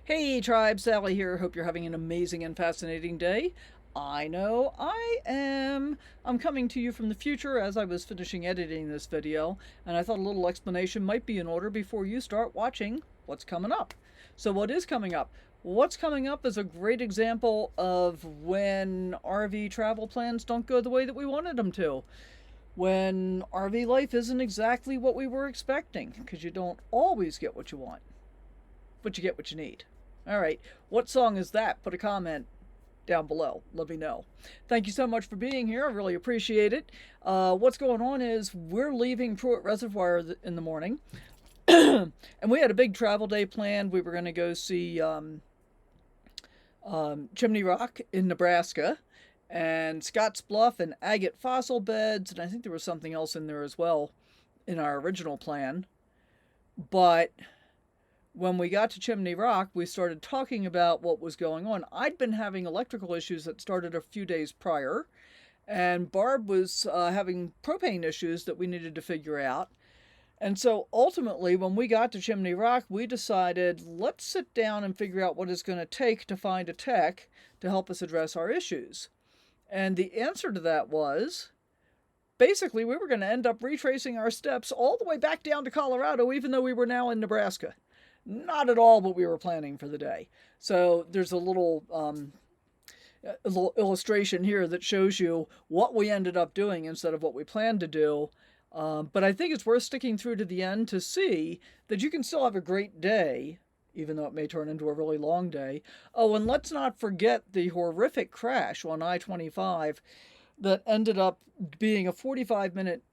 Hey tribe, Sally here. Hope you're having an amazing and fascinating day. I know I am. I'm coming to you from the future as I was finishing editing this video, and I thought a little explanation might be in order before you start watching what's coming up. So what is coming up? What's coming up is a great example of when RV travel plans don't go the way that we wanted them to. When RV life isn't exactly what we were expecting, because you don't always get what you want, but you get what you need. All right, what song is that? Put a comment down below. Let me know. Thank you so much for being here. I really appreciate it. What's going on is we're leaving Prewitt Reservoir in the morning. And we had a big travel day planned. We were going to go see Chimney Rock in Nebraska and Scotts Bluff and agate fossil beds. And I think there was something else in there as well in our original plan. But when we got to Chimney Rock, we started talking about what was going on. I'd been having electrical issues that started a few days prior, and Barb was having propane issues that we needed to figure out. And so ultimately, when we got to Chimney Rock, we decided, let's sit down and figure out what it's going to take to find a tech to help us address our issues. And the answer to that was, basically, we were going to end up retracing our steps all the way back down to Colorado, even though we were now in Nebraska. Not at all what we were planning for the day. So there's a little illustration here that shows you what we ended up doing instead of what we planned to do. But I think it's worth sticking through to the end to see that you can still have a great day, even though it may turn into a really long day. Oh, and let's not forget the horrific crash on I-25 that ended up being a 45-minute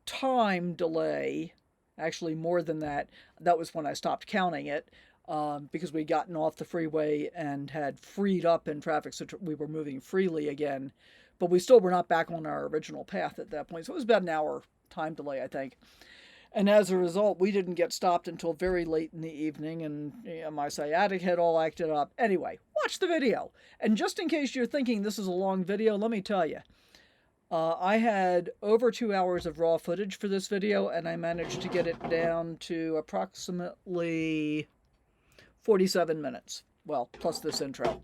time delay. Actually, more than that. That was when I stopped counting it because we'd gotten off the freeway and had freed up in traffic, so we were moving freely again. But we still were not back on our original path at that point. So it was about an hour time delay, I think. And as a result, we didn't get stopped until very late in the evening, and my sciatic had all acted up. Anyway, watch the video. And just in case you're thinking this is a long video, let me tell you. I had over 2 hours of raw footage for this video, and I managed to get it down to approximately 47 minutes. Well, plus this intro,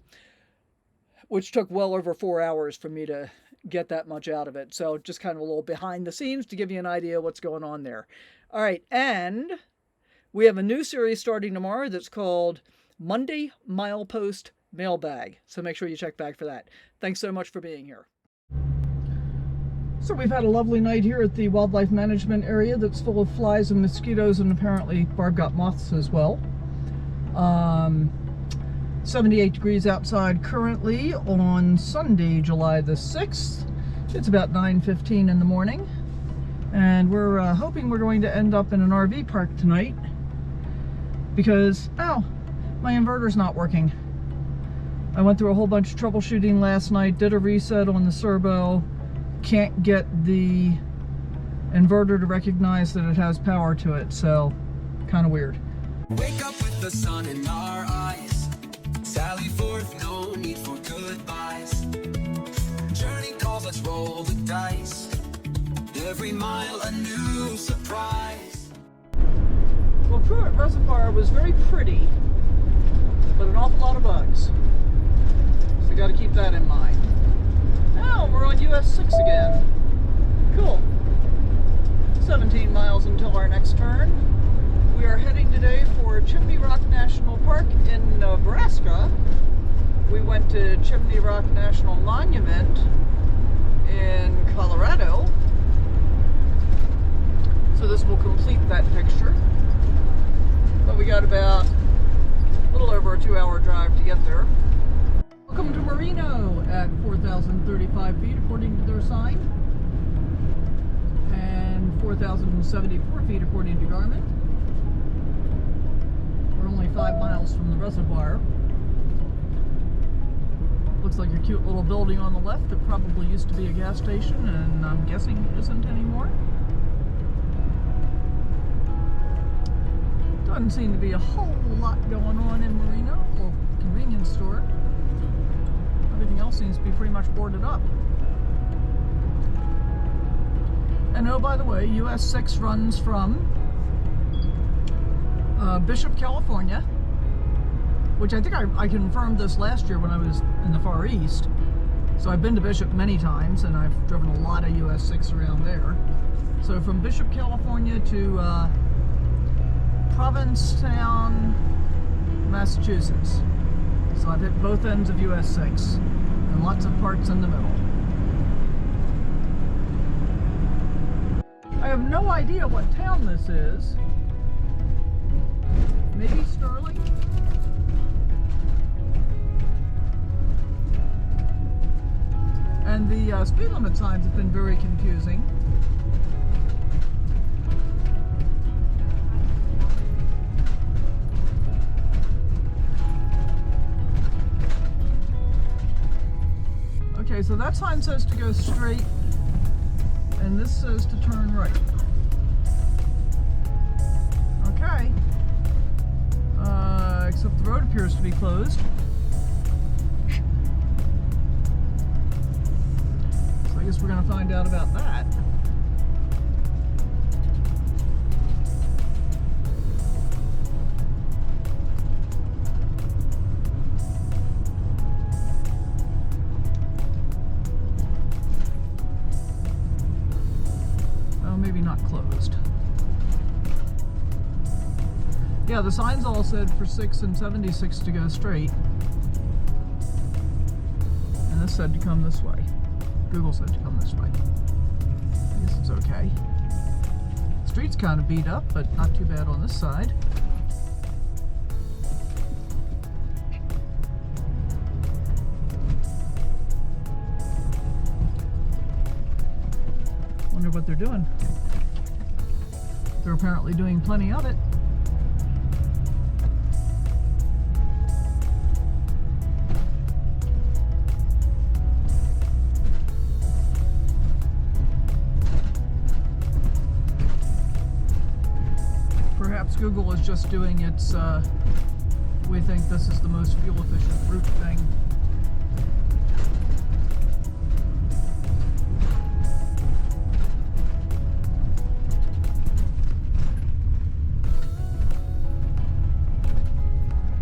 which took well over 4 hours for me to get that much out of it. So just kind of a little behind the scenes to give you an idea what's going on there. All right, and we have a new series starting tomorrow that's called Monday Milepost Mailbag. So make sure you check back for that. Thanks so much for being here. So we've had a lovely night here at the wildlife management area that's full of flies and mosquitoes, and apparently Barb got moths as well. 78 degrees outside currently on Sunday, July the 6th. It's about 9:15 in the morning, and we're hoping we're going to end up in an RV park tonight because, oh, my inverter's not working. I went through a whole bunch of troubleshooting last night, did a reset on the servo. Can't get the inverter to recognize that it has power to it, so kind of weird. Wake up with the sun in our eyes. Sally forth, no need for goodbyes. Journey calls, let's roll the dice. Every mile a new surprise. Well, Prewitt Reservoir was very pretty, but an awful lot of bugs. So you got to keep that in mind. Now we're on US 6 again. Cool. 17 miles until our next turn. We are heading today for Chimney Rock National Park in Nebraska. We went to Chimney Rock National Monument in Colorado. So this will complete that picture. But we got about a little over a 2-hour drive to get there. Welcome to Merino at 4,035 feet according to their sign, and 4,074 feet according to Garmin. We're only 5 miles from the reservoir. Looks like a cute little building on the left that probably used to be a gas station, and I'm guessing it isn't anymore. Doesn't seem to be a whole lot going on in Merino, or convenience store. Everything else seems to be pretty much boarded up. And oh, by the way, US 6 runs from Bishop, California, which I think I confirmed this last year when I was in the Far East. So I've been to Bishop many times, and I've driven a lot of US 6 around there. So from Bishop, California to Provincetown, Massachusetts. So I've hit both ends of US 6 and lots of parts in the middle. I have no idea what town this is. Maybe Sterling? And the speed limit signs have been very confusing. Okay, so that sign says to go straight, and this says to turn right. Okay. Except the road appears to be closed. So I guess we're going to find out about that. Oh, maybe not closed. Yeah, the signs all said for 6 and 76 to go straight. And this said to come this way. Google said to come this way. I guess it's okay. The street's kind of beat up, but not too bad on this side. Wonder what they're doing. They're apparently doing plenty of it. Perhaps Google is just doing its, we think this is the most fuel efficient route thing.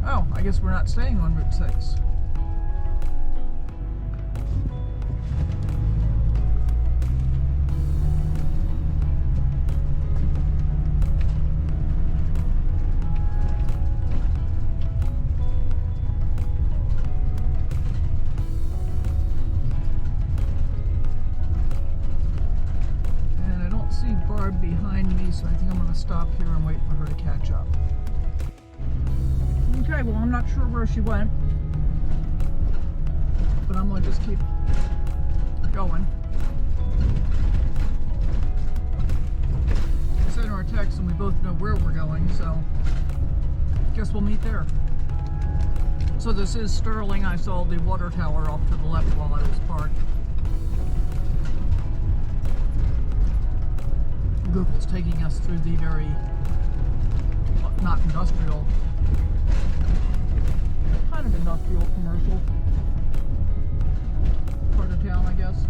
Oh, I guess we're not staying on Route 6. Barb behind me, so I think I'm going to stop here and wait for her to catch up. Okay, well, I'm not sure where she went, but I'm going to just keep going. I sent her a text and we both know where we're going, so I guess we'll meet there. So this is Sterling. I saw the water tower off to the left while I was parked. Google's taking us through the very, not industrial, kind of industrial commercial part of town, I guess.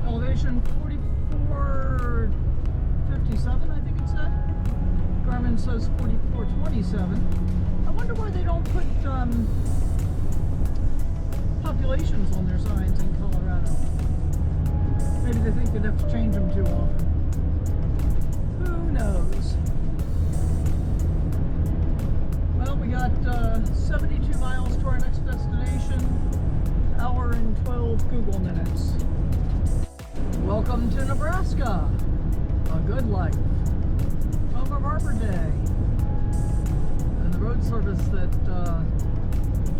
Elevation 4457, I think it said. Garmin says 4427. I wonder why they don't put populations on their signs in Colorado. Maybe they think they'd have to change them too often. Who knows? Well, we got 72 miles to our next destination. Hour and 12 Google minutes. Welcome to Nebraska. A good life. Home of Arbor Day. And the road service that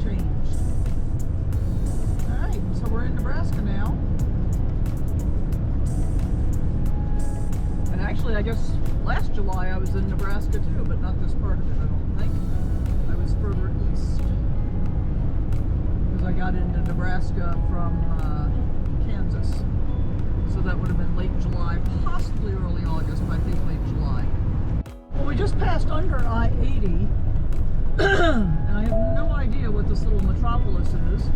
changed. So we're in Nebraska now. And actually, I guess last July I was in Nebraska too, but not this part of it, I don't think. I was further east. Because I got into Nebraska from Kansas. So that would have been late July, possibly early August, but I think late July. Well, we just passed under I-80. And I have no idea what this little metropolis is.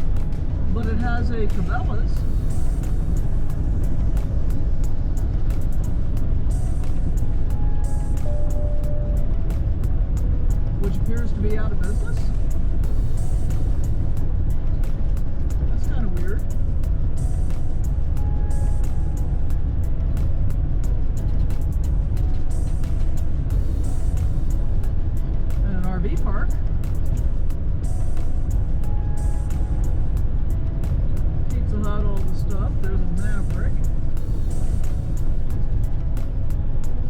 But it has a Cabela's. appears to be out of business. That's kind of weird. And an RV park. Pizza Hut, all the stuff. There's a Maverick.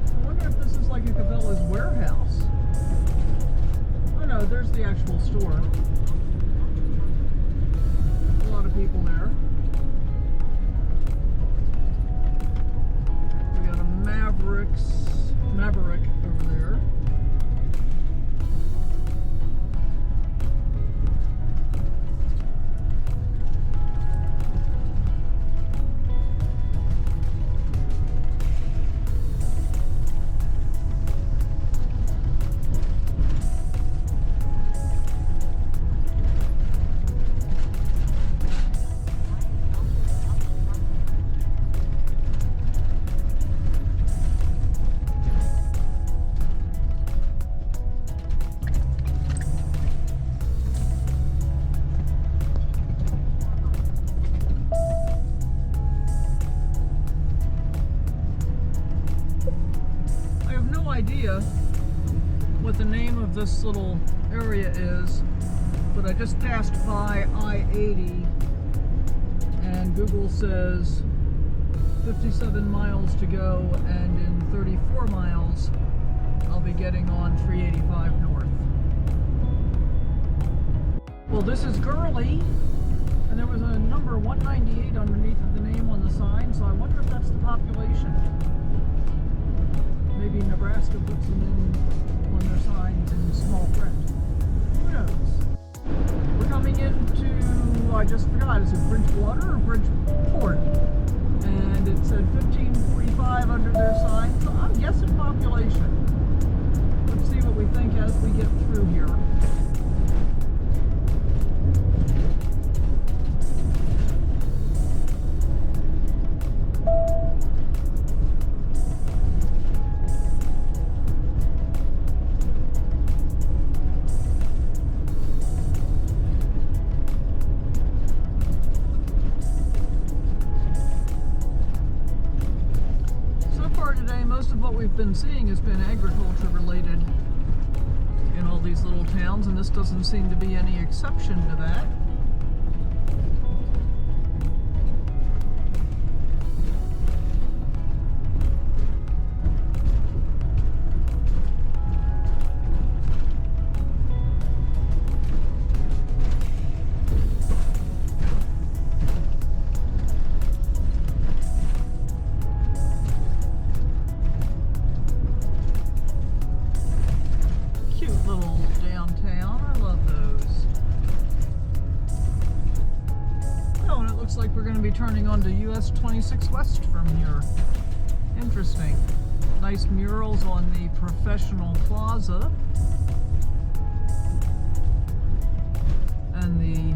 I wonder if this is like a Cabela's warehouse. Oh no, there's the actual store. A lot of people there. We got a Maverick over there. Idea what the name of this little area is, but I just passed by I-80 and Google says 57 miles to go, and in 34 miles I'll be getting on 385 north. Well, this is Gurley, and there was a number 198 underneath of the name on the sign, so I wonder if that's the population. Maybe Nebraska puts them in on their signs in small print. Who knows? We're coming into, I just forgot, is it Bridgewater or Bridgeport? And it said 1545 under their sign, so I'm guessing population. Let's see what we think as we get through here. Been seeing has been agriculture related in all these little towns, and this doesn't seem to be any exception to that. Turning onto US 26 West from here. Interesting. Nice murals on the Professional Plaza and the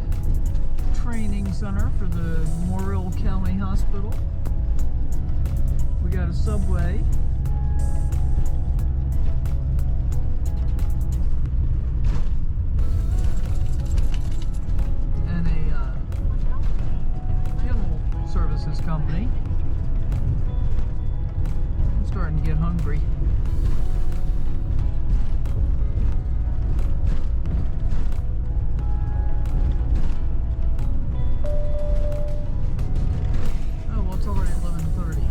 training center for the Memorial County Hospital. We got a subway. Company. I'm starting to get hungry. Oh, well, it's already 11:30.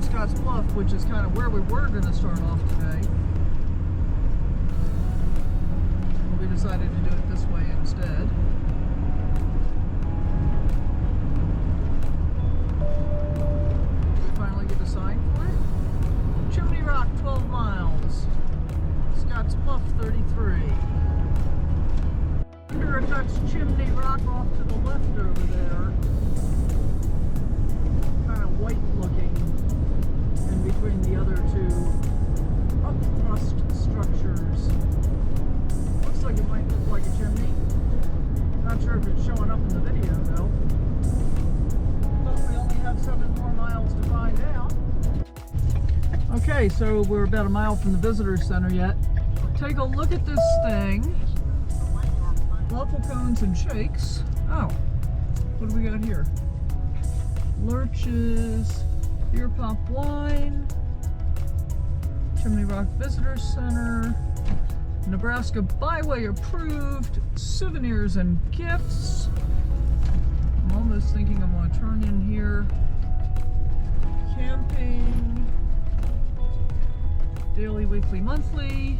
Scotts Bluff, which is kind of where we were going to start off today. We decided to do it this way instead. We finally get to sign Rock off to the left over there. Kind of white looking in between the other two up-thrust structures. Looks like it might look like a chimney. Not sure if it's showing up in the video though. But we only have 7 more miles to find out. Okay, so we're about a mile from the visitor center yet. Take a look at this thing. Waffle cones and shakes. Oh, what do we got here? Lurches, beer pop wine, Chimney Rock Visitor Center, Nebraska Byway approved, souvenirs and gifts. I'm almost thinking I want to turn in here. Camping, daily, weekly, monthly.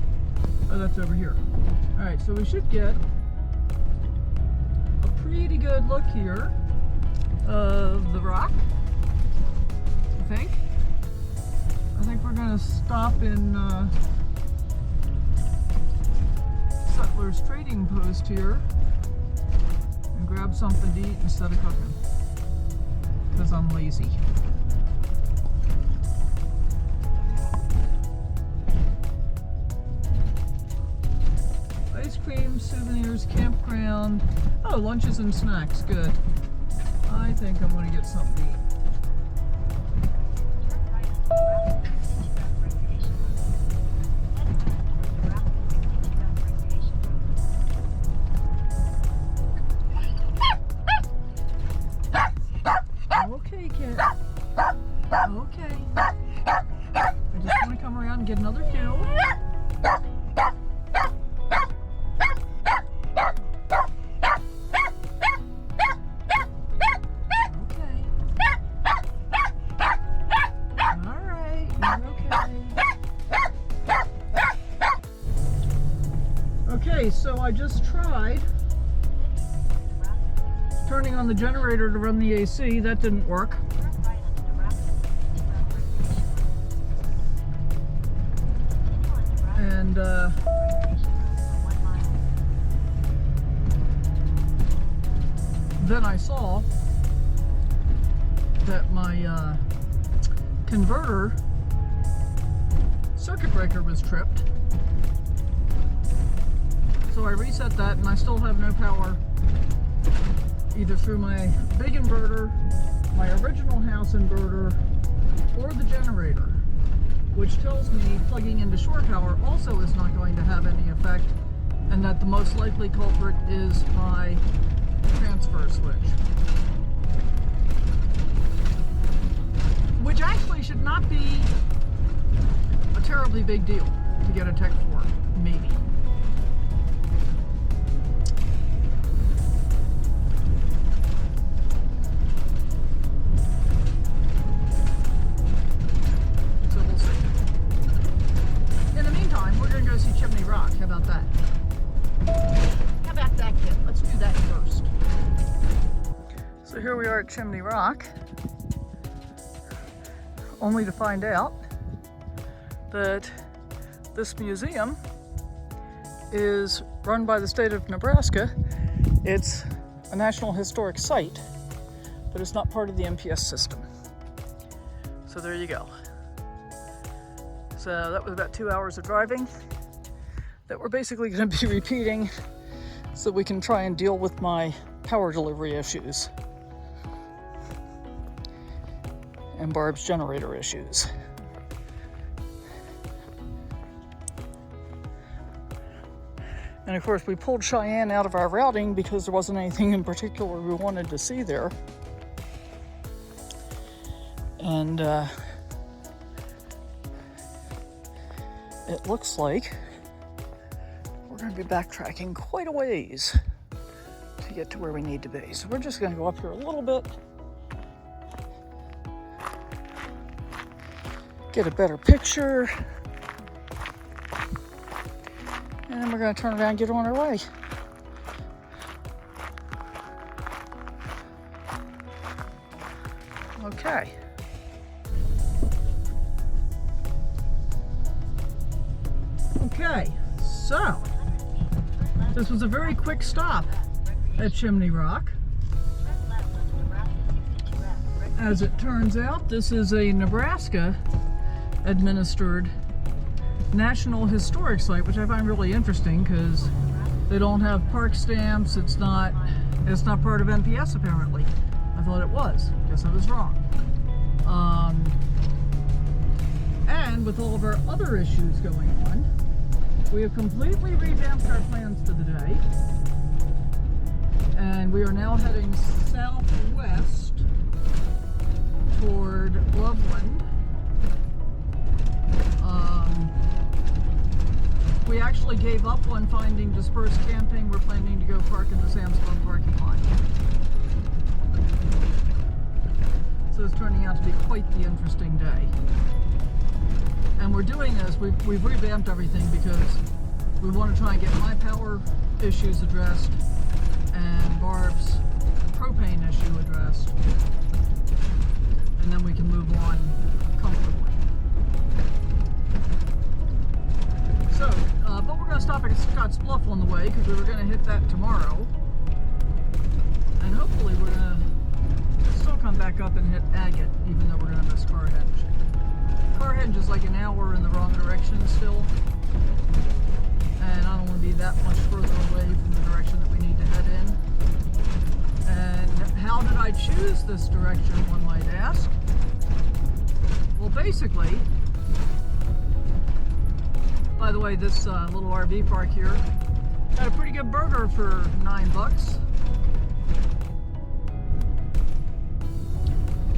Oh, that's over here. All right, so we should get a pretty good look here of the rock, I think. I think we're gonna stop in Settlers Trading Post here and grab something to eat instead of cooking, because I'm lazy. Ice cream, souvenirs, campground. Oh, lunches and snacks, good. I think I'm gonna get something to eat. Okay, kid. Okay. I just want to come around and get another kill. Okay. Alright, you're okay. Okay, so I just tried turning on the generator to run the AC. That didn't work. And then I saw that my converter circuit breaker was tripped. So I reset that and I still have no power either through my big inverter, my original house inverter, or the generator, which tells me plugging into shore power also is not going to have any effect, and that the most likely culprit is my transfer switch. Which actually should not be a terribly big deal to get a tech for, maybe. Chimney Rock, how about that? How about that, kid? Let's do that first. So here we are at Chimney Rock, only to find out that this museum is run by the state of Nebraska. It's a National Historic Site, but it's not part of the NPS system. So there you go. So that was about 2 hours of driving that we're basically going to be repeating so we can try and deal with my power delivery issues and Barb's generator issues. And of course we pulled Cheyenne out of our routing because there wasn't anything in particular we wanted to see there. And it looks like we're going to be backtracking quite a ways to get to where we need to be. So we're just going to go up here a little bit, get a better picture, and then we're going to turn around and get on our way. Okay. Okay, so this was a very quick stop at Chimney Rock. As it turns out, this is a Nebraska administered National Historic Site, which I find really interesting because they don't have park stamps. It's not part of NPS apparently. I thought it was. Guess I was wrong. And with all of our other issues going on, we have completely revamped our plans for the day. And we are now heading southwest toward Loveland. We actually gave up on finding dispersed camping. We're planning to go park in the Scotts Bluff parking lot. So it's turning out to be quite the interesting day. And we're doing this, we've revamped everything because we want to try and get my power issues addressed and Barb's propane issue addressed. And then we can move on comfortably. So, but we're going to stop at Scotts Bluff on the way because we were going to hit that tomorrow. And hopefully we're going to still come back up and hit Agate, even though we're going to miss Carhenge. Carhenge is like an hour in the wrong direction still. And I don't want to be that much further away from the direction that we need to head in. And how did I choose this direction, one might ask? Well, basically, by the way, this little RV park here had a pretty good burger for $9.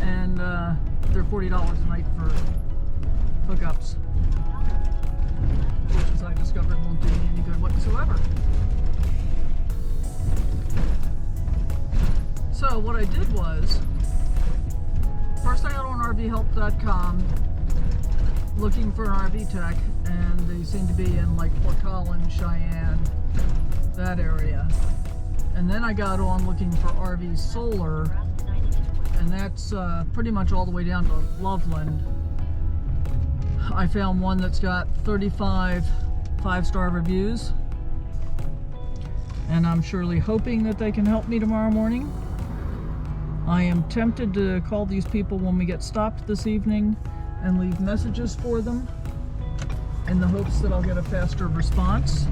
And they're $40 a night for hookups, which, as I discovered, won't do me any good whatsoever. So what I did was, first I got on RVhelp.com looking for an RV tech, and they seem to be in like Fort Collins, Cheyenne, that area. And then I got on looking for RV Solar, and that's pretty much all the way down to Loveland. I found one that's got 35 5-star reviews, and I'm surely hoping that they can help me tomorrow morning. I am tempted to call these people when we get stopped this evening and leave messages for them in the hopes that I'll get a faster response.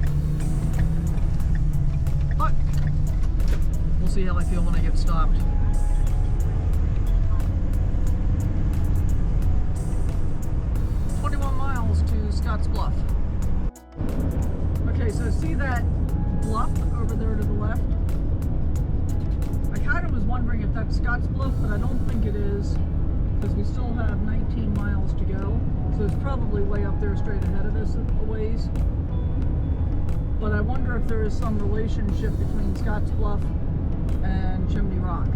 But we'll see how I feel when I get stopped. To Scotts Bluff. Okay, so see that bluff over there to the left? I kind of was wondering if that's Scotts Bluff, but I don't think it is, because we still have 19 miles to go. So it's probably way up there straight ahead of us a ways. But I wonder if there is some relationship between Scotts Bluff and Chimney Rock.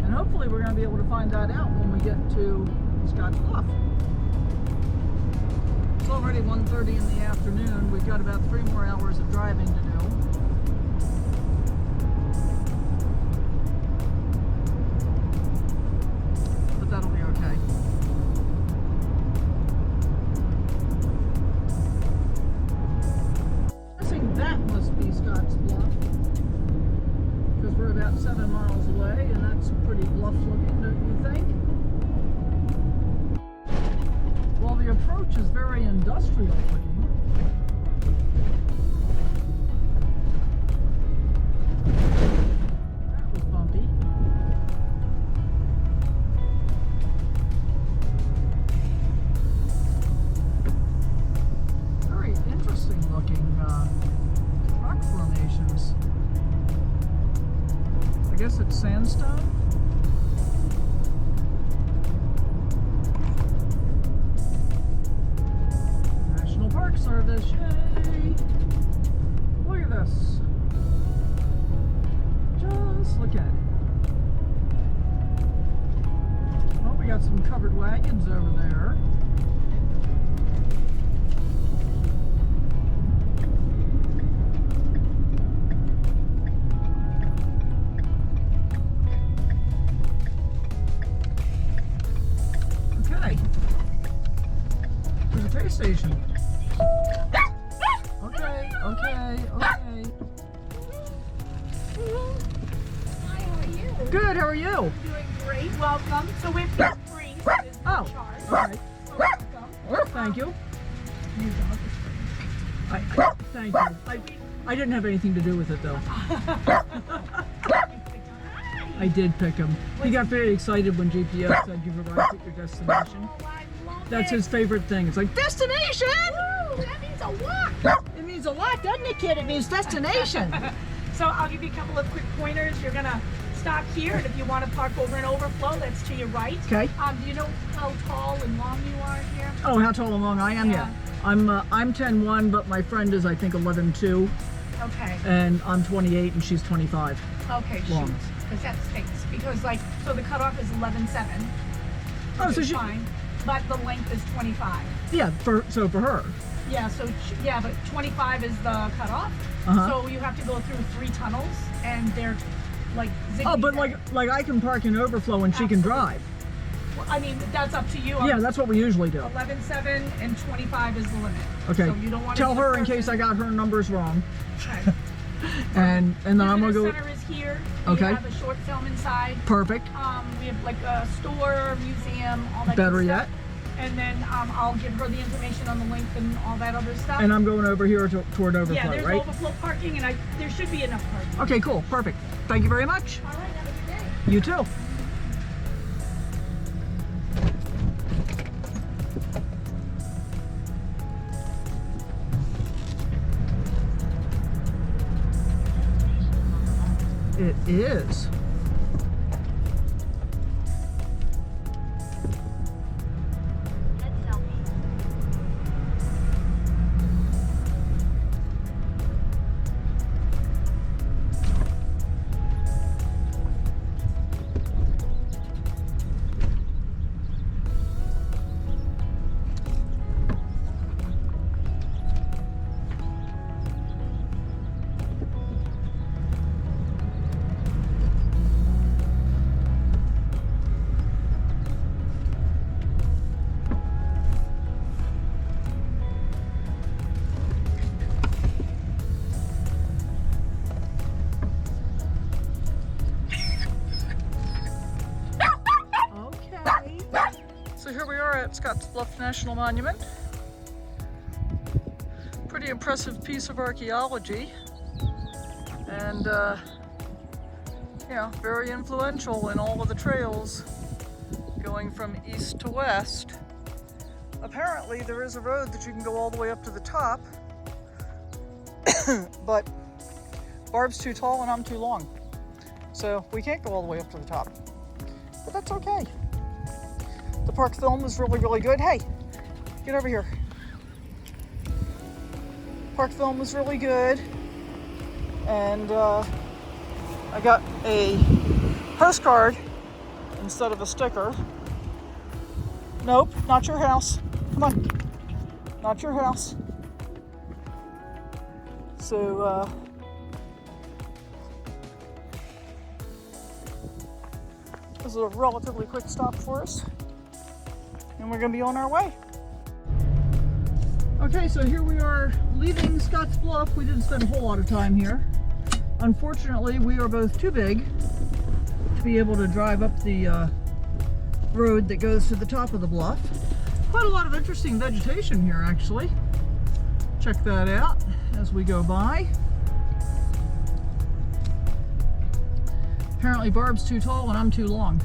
And hopefully we're going to be able to find that out when we get to Scotts Bluff. It's already 1:30 in the afternoon. We've got about 3 more hours of driving to do. But that'll be okay. I think that must be Scotts Bluff, because we're about 7 miles away, and that's pretty bluff looking, don't you think? Well, the approach is very industrial looking. That was bumpy. Very interesting looking rock formations. I guess it's sandstone. Park Service, yay! Look at this. Just look at it. Well, we got some covered wagons over there. Okay. There's a pay station. Okay. Good, how are you? Doing great. Welcome. So we're free. So there's no Oh, charge. all right. So welcome. Thank you. Your dog is free. Thank you. I didn't have anything to do with it though. I did pick him. He got very excited when GPS said you've arrived at your destination. Oh, I love That's it. his favorite thing. It's like, destination! Woo, that means a lot. It means a lot, doesn't it, kid? It means destination. So I'll give you a couple of quick pointers. You're gonna stop here, and if you want to park over an overflow, that's to your right. Okay. Do you know how tall and long you are here? Oh, how tall and long I am? Yeah. I'm 10'1", but my friend is I think 11'2", Okay. and I'm 28 and she's 25. Okay, Long. shoot. Because that stinks. Because so the cutoff is 11.7. Oh, Which so is she, fine. But the length is 25. yeah, for her. Yeah, but 25 is the cutoff. Uh-huh. So you have to go through 3 tunnels, and they're like zigzag. Oh, but like I can park in overflow and she can drive. Well, I mean, that's up to you. Yeah, that's what we usually do. 11.7 and 25 is the limit. Okay. So you don't want to Tell her in case I got her numbers wrong. Okay. And then I'm gonna Visitor go. center is here. Okay. We have a short film inside. Perfect. We have like a store, museum, all that Better good yet. stuff. And then I'll give her the information on the link and all that other stuff. And I'm going over here toward overflow, yeah, there's right? overflow parking, and there should be enough parking. Okay, cool, perfect. Thank you very much. All right, have a good day. You too. It is. So here we are at Scotts Bluff National Monument. Pretty impressive piece of archaeology, and yeah, very influential in all of the trails going from east to west. Apparently there is a road that you can go all the way up to the top, but Barb's too tall and I'm too long, so we can't go all the way up to the top, but that's okay. The park film is really, really good. Hey, get over here. Park film was really good. And I got a postcard instead of a sticker. Nope, not your house. Come on. Not your house. So, this is a relatively quick stop for us. And we're gonna be on our way. Okay, so here we are leaving Scotts Bluff. We didn't spend a whole lot of time here. Unfortunately, we are both too big to be able to drive up the road that goes to the top of the bluff. Quite a lot of interesting vegetation here, actually. Check that out as we go by. Apparently Barb's too tall and I'm too long.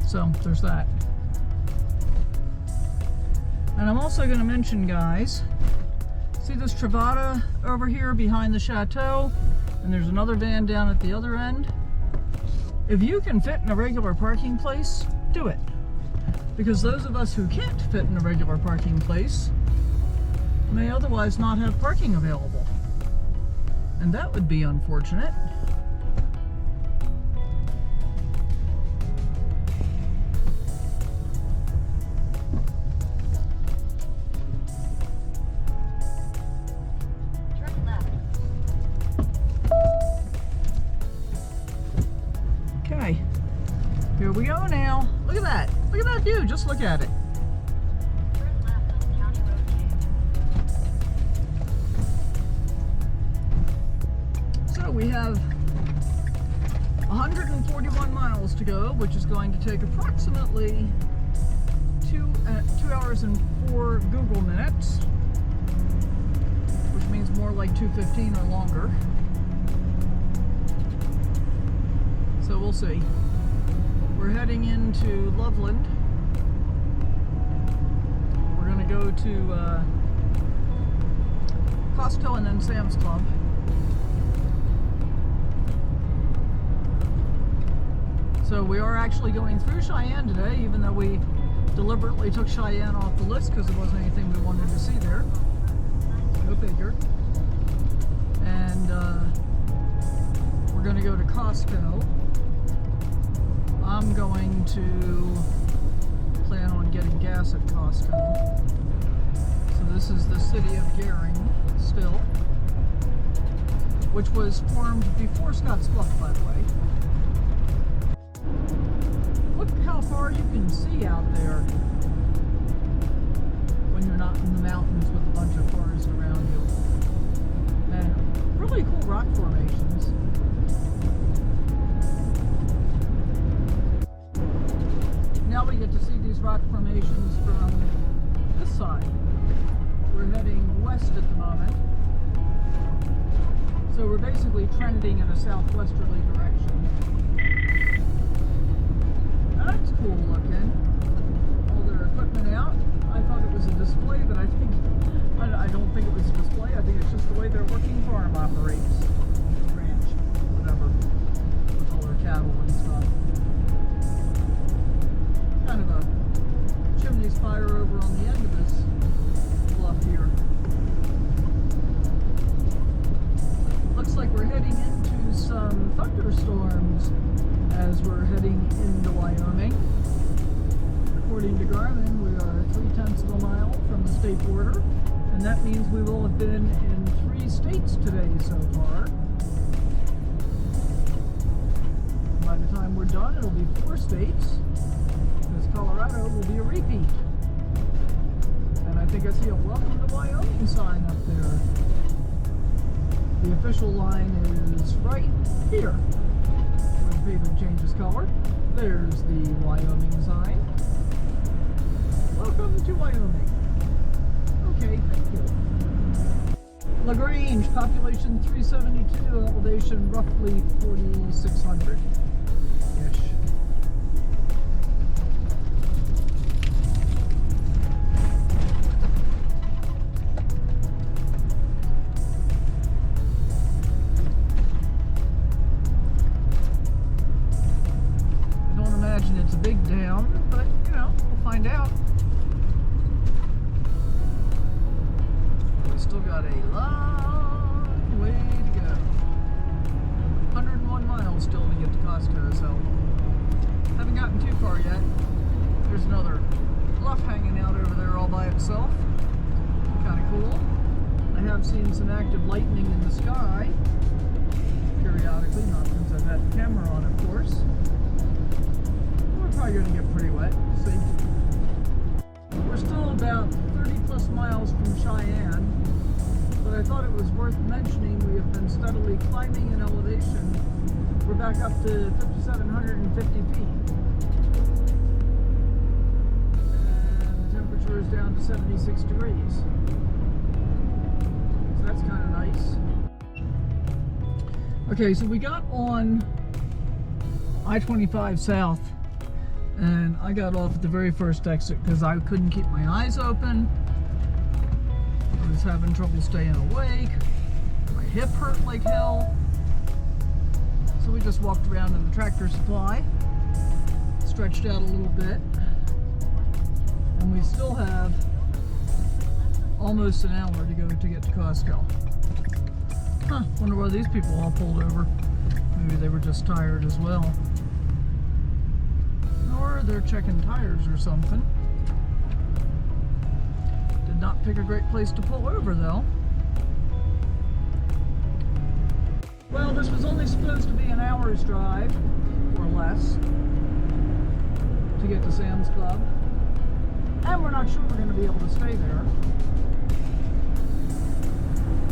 So there's that. And I'm also going to mention, guys, see this Travada over here behind the chateau? And there's another van down at the other end. If you can fit in a regular parking place, do it. Because those of us who can't fit in a regular parking place may otherwise not have parking available. And that would be unfortunate. Okay, here we go now. Look at that. Look at that view. Just look at it. Turn left on County Road 2. So we have 141 miles to go, which is going to take approximately 2 hours and 4 Google minutes, which means more like 2:15 or longer. So we'll see. We're heading into Loveland. We're going to go to Costco and then Sam's Club. So we are actually going through Cheyenne today, even though we deliberately took Cheyenne off the list because there wasn't anything we wanted to see there. Go figure. And we're going to go to Costco. I'm going to plan on getting gas at Costco. So this is the city of Gering still, which was formed before Scotts Bluff, by the way. Look how far you can see out there when you're not in the mountains with a bunch of forest around you. And really cool rock formations. Now we get to see these rock formations from this side. We're heading west at the moment. So we're basically trending in a southwesterly direction. That's cool looking. All their equipment out. I thought it was a display, but I don't think it was a display. I think it's just the way their working farm operates. Ranch, whatever. With all their cattle and stuff. Kind of a chimney spire over on the end of this bluff here. Looks like we're heading into some thunderstorms as we're heading into Wyoming. According to Garmin, we are 0.3 of a mile from the state border, and that means we will have been in 3 states today so far. By the time we're done, it'll be 4 states, because Colorado will be a repeat. And I think I see a welcome to Wyoming sign up there. The official line is right here. The paper changes color. There's the Wyoming sign. Welcome to Wyoming. Okay, thank you. LaGrange, population 372, elevation roughly 4,600-ish. It's a big dam, but you know, we'll find out. We still got a long way to go. 101 miles still to get to Costco, so haven't gotten too far yet. There's another bluff hanging out over there all by itself. Kind of cool. I have seen some active lightning in the sky periodically, not since I've had the camera on, of course. Probably going to get pretty wet. See, we're still about 30 plus miles from Cheyenne, but I thought it was worth mentioning we have been steadily climbing in elevation. We're back up to 5,750 feet, and the temperature is down to 76 degrees. So that's kind of nice. Okay, so we got on I-25 South. And I got off at the very first exit because I couldn't keep my eyes open. I was having trouble staying awake. My hip hurt like hell. So we just walked around in the Tractor Supply, stretched out a little bit, and we still have almost an hour to go to get to Costco. Huh, wonder why these people all pulled over. Maybe they were just tired as well. Or they're checking tires or something. Did not pick a great place to pull over though. Well, this was only supposed to be an hour's drive, or less, to get to Sam's Club. And we're not sure we're going to be able to stay there.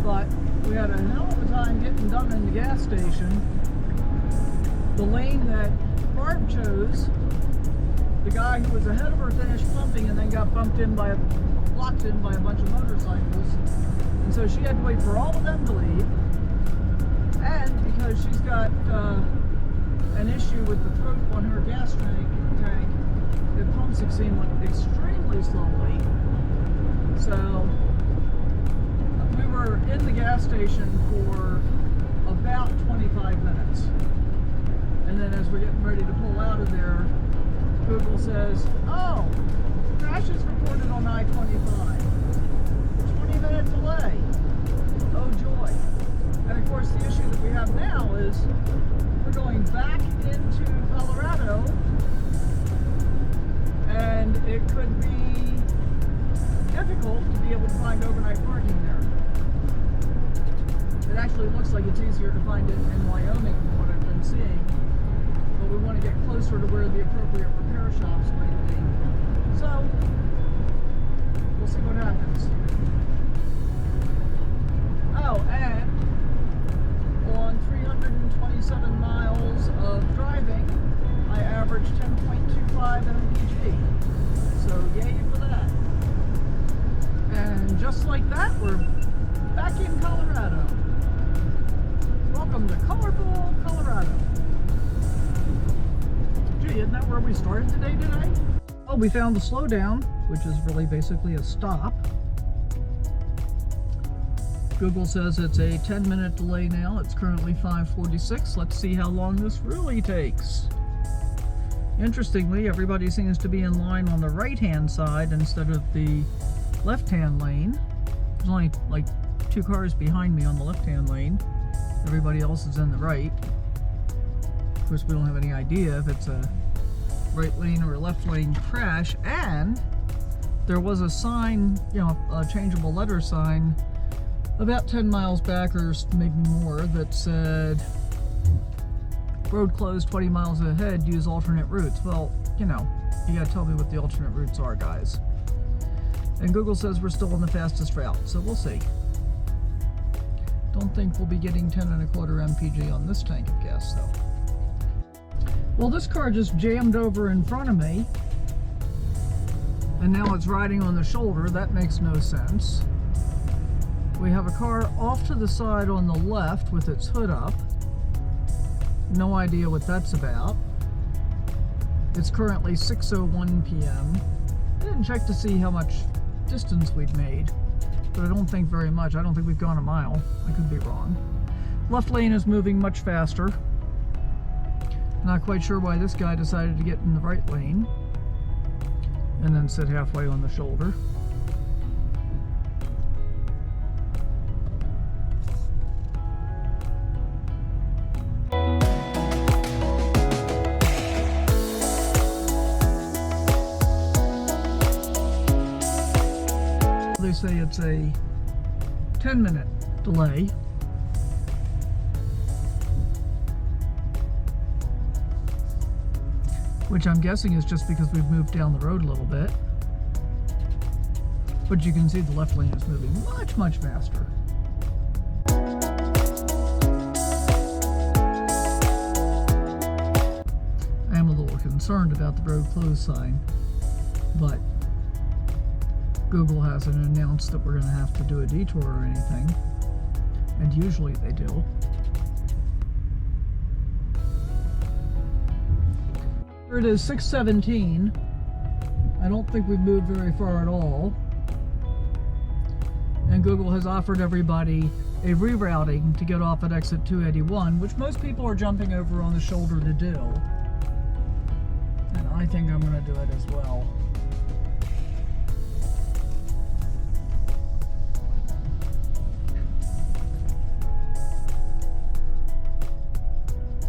But we had a hell of a time getting done in the gas station. the lane that Barb chose, the guy who was ahead of her finished pumping and then got blocked in by a bunch of motorcycles. And so she had to wait for all of them to leave. And because she's got an issue with the throat on her gas tank, it pumps extremely slowly. So we were in the gas station for about 25 minutes. And then as we're getting ready to pull out of there, Google says, oh, crash is reported on I-25. 20-minute delay. Oh joy. And of course the issue that we have now is we're going back into Colorado, and it could be difficult to be able to find overnight parking there. It actually looks like it's easier to find it in Wyoming from what I've been seeing, but we want to get closer to where the appropriate repair shops might be. So, we'll see what happens. Oh, and on 327 miles of driving, I averaged 10.25 mpg. So, yay for that. And just like that, we're back in Colorado. Welcome to colorful Colorado. Gee, isn't that where we started today? Oh, we found the slowdown, which is really basically a stop. Google says it's a 10-minute delay now. It's currently 5:46. Let's see how long this really takes. Interestingly, everybody seems to be in line on the right-hand side instead of the left-hand lane. There's only like 2 cars behind me on the left-hand lane. Everybody else is in the right. Of course, we don't have any idea if it's a right lane or a left lane crash. And there was a sign, a changeable letter sign about 10 miles back or maybe more that said, road closed 20 miles ahead, use alternate routes. Well, you gotta tell me what the alternate routes are, guys. And Google says we're still on the fastest route, so we'll see. Don't think we'll be getting 10.25 mpg on this tank of gas, though. Well, this car just jammed over in front of me, and now it's riding on the shoulder. That makes no sense. We have a car off to the side on the left with its hood up. No idea what that's about. It's currently 6:01 p.m. I didn't check to see how much distance we'd made, but I don't think very much. I don't think we've gone a mile. I could be wrong. Left lane is moving much faster. Not quite sure why this guy decided to get in the right lane and then sit halfway on the shoulder. They say it's a 10-minute delay. Which I'm guessing is just because we've moved down the road a little bit. But you can see the left lane is moving much, much faster. I am a little concerned about the road closed sign, but Google hasn't announced that we're going to have to do a detour or anything, and usually they do. Here it is, 6:17. I don't think we've moved very far at all. And Google has offered everybody a rerouting to get off at exit 281, which most people are jumping over on the shoulder to do. And I think I'm going to do it as well.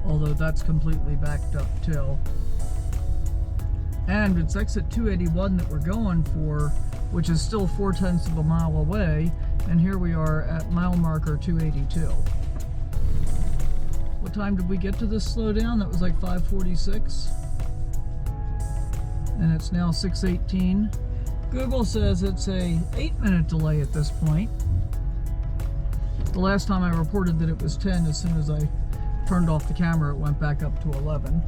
Although that's completely backed up too. And it's exit 281 that we're going for, which is still 0.4 of a mile away, and here we are at mile marker 282. What time did we get to this slowdown? That was like 5:46, and it's now 6:18. Google says it's a 8-minute delay at this point. The last time I reported that it was 10 as soon as I turned off the camera, it went back up to 11.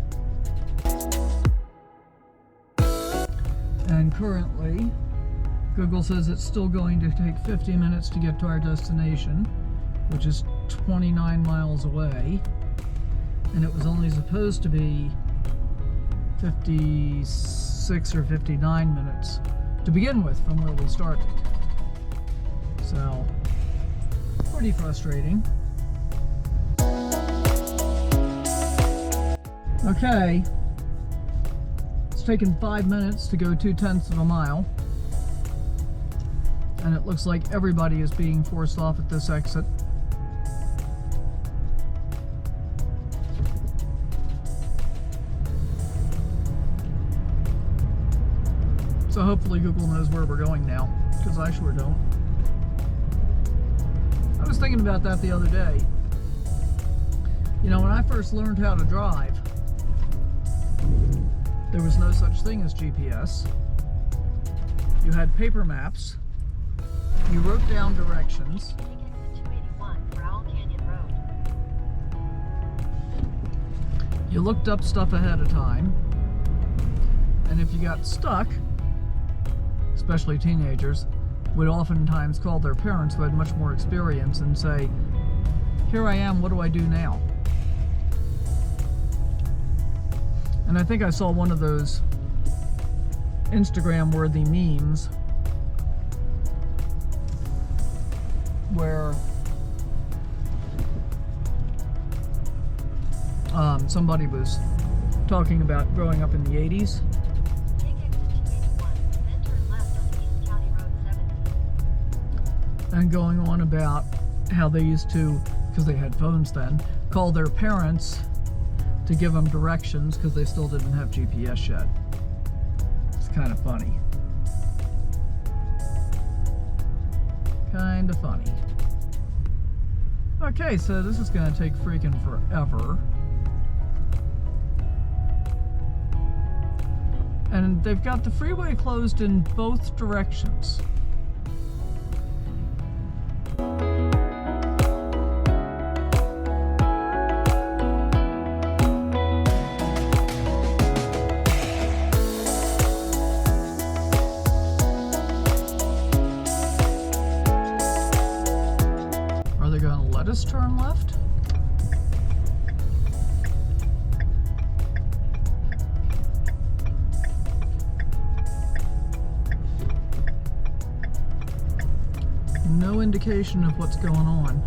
And currently, Google says it's still going to take 50 minutes to get to our destination, which is 29 miles away. And it was only supposed to be 56 or 59 minutes to begin with from where we started. So, pretty frustrating. Okay, it's taken 5 minutes to go 2/10 of a mile. And it looks like everybody is being forced off at this exit. So hopefully Google knows where we're going now, because I sure don't. I was thinking about that the other day. You know, when I first learned how to drive, there was no such thing as GPS. You had paper maps. You wrote down directions. Take exit 281 for Owl Canyon Road. You looked up stuff ahead of time. And if you got stuck, especially teenagers, would oftentimes call their parents who had much more experience and say, "Here I am, what do I do now?" And I think I saw one of those Instagram-worthy memes where somebody was talking about growing up in the 80s. Take exit 281, then turn left on East County Road 70. And going on about how they used to, because they had phones then, call their parents to give them directions because they still didn't have GPS yet. It's kind of funny. Kind of funny. Okay, so this is going to take freaking forever. And they've got the freeway closed in both directions. Are they going to let us turn left? No indication of what's going on.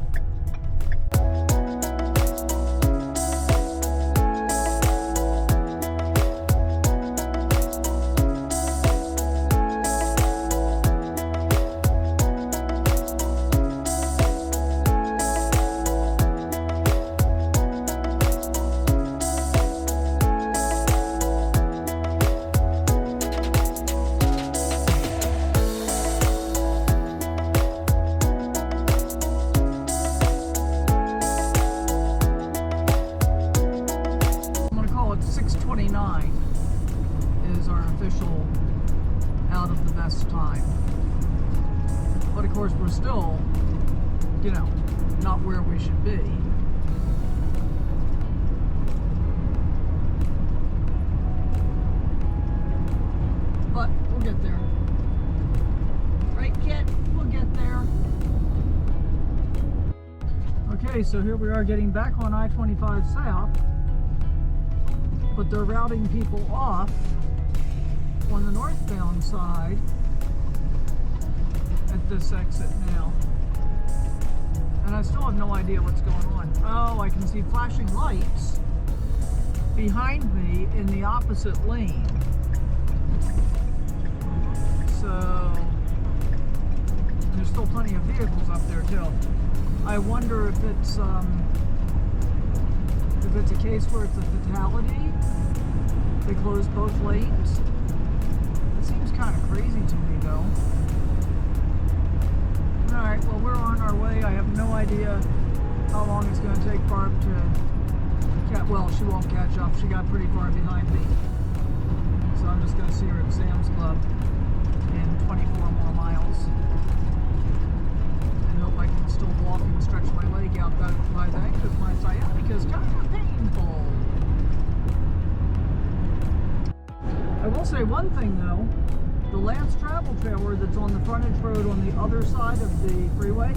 Is our official out of the best time. But of course we're still, you know, not where we should be. But we'll get there. Right, kid? We'll get there. Okay, so here we are getting back on I-25 South. But they're routing people off on the northbound side at this exit now. And I still have no idea what's going on. Oh, I can see flashing lights behind me in the opposite lane. So, there's still plenty of vehicles up there too. I wonder if it's a case where it's a fatality. They close both lanes. It seems kind of crazy to me though. Alright, well we're on our way. I have no idea how long it's going to take Barb to well, she won't catch up. She got pretty far behind me. So I'm just going to see her at Sam's Club in 24 more miles. And hope I can still walk and stretch my leg out by then, because my sciatica is kind of painful. I will say one thing though, the Lance travel trailer that's on the frontage road on the other side of the freeway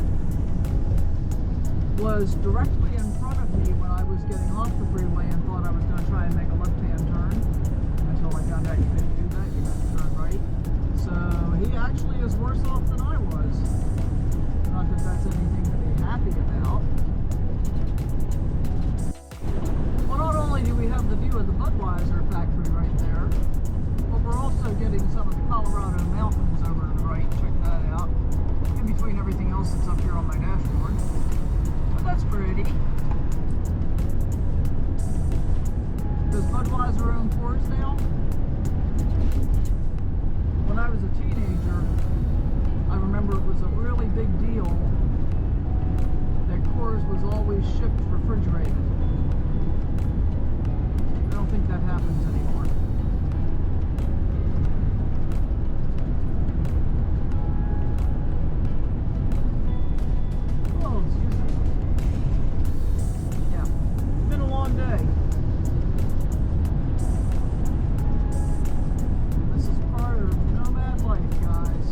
was directly in front of me when I was getting off the freeway and thought I was going to try and make a left-hand turn, until I found out you couldn't do that, you had to turn right. So he actually is worse off than I was. Not that that's anything to be happy about. Well, not only do we have the view of the Budweiser factory right there, but we're also getting some of the Colorado mountains over to the right. Check that out. In between everything else that's up here on my dashboard. But that's pretty. Does Budweiser own Coors now? When I was a teenager, I remember it was a really big deal that Coors was always shipped refrigerated. I don't think that happens anymore. Oh, excuse me. Yeah, it's been a long day. This is part of Nomad life, guys.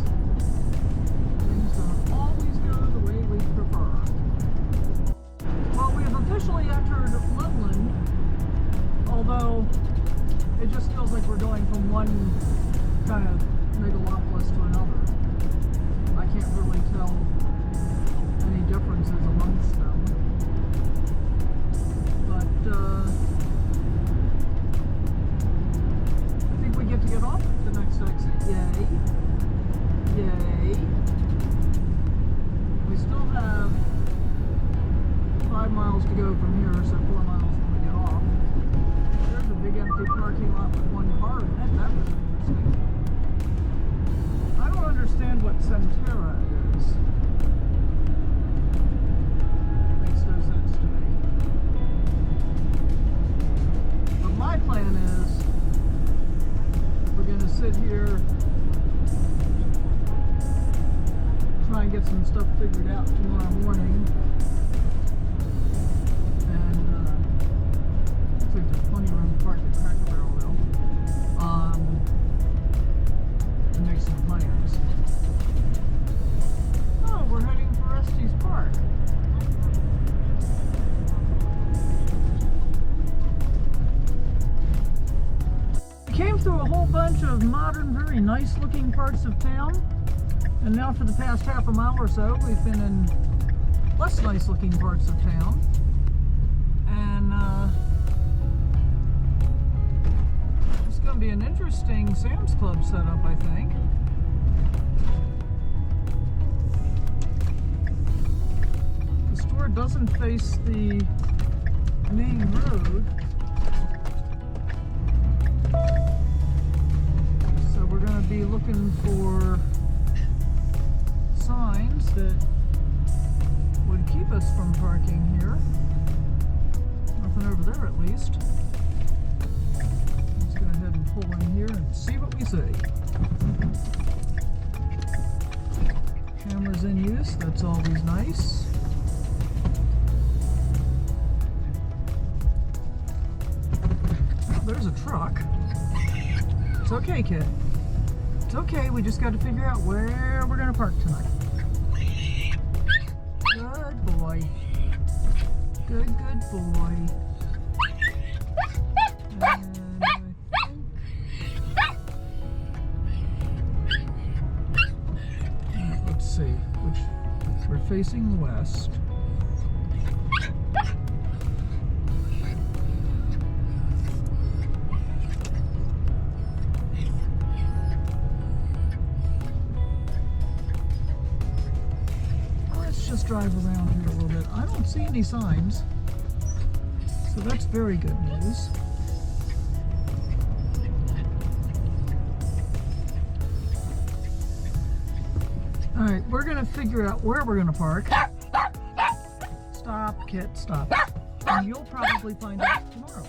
Things don't always go the way we prefer. Well, we have officially entered Loveland, although it just feels like we're going from one kind of megalopolis to another. I can't really tell any differences amongst them. But I think we get to get off at the next exit. Yay. Yay. We still have 5 miles to go from here, so 4 miles when we get off. There's a big empty parking lot with one car in it. That was interesting. I don't understand what Centera is. Makes no sense to me. But my plan is we're going to sit here, try and get some stuff figured out tomorrow morning. Looks like there's plenty of room to park at Cracker Barrel though. And make some plans. Oh, we're heading for Estes Park. We came through a whole bunch of modern, very nice looking parts of town. And now for the past half a mile or so, we've been in less nice looking parts of town. And it's going to be an interesting Sam's Club setup, I think. The store doesn't face the main road, so we're going to be looking for signs that would keep us from parking here. Nothing over there at least. Let's go ahead and pull in here and see what we see. Cameras in use, that's always nice. Oh, there's a truck. It's okay, kid. It's okay, we just got to figure out where we're going to park tonight. Good boy. Good boy. And let's see, which we're facing west. Let's just drive around here a little bit. I don't see any signs, so that's very good news. Alright, we're going to figure out where we're going to park. Stop, Kit, stop. And you'll probably find out tomorrow.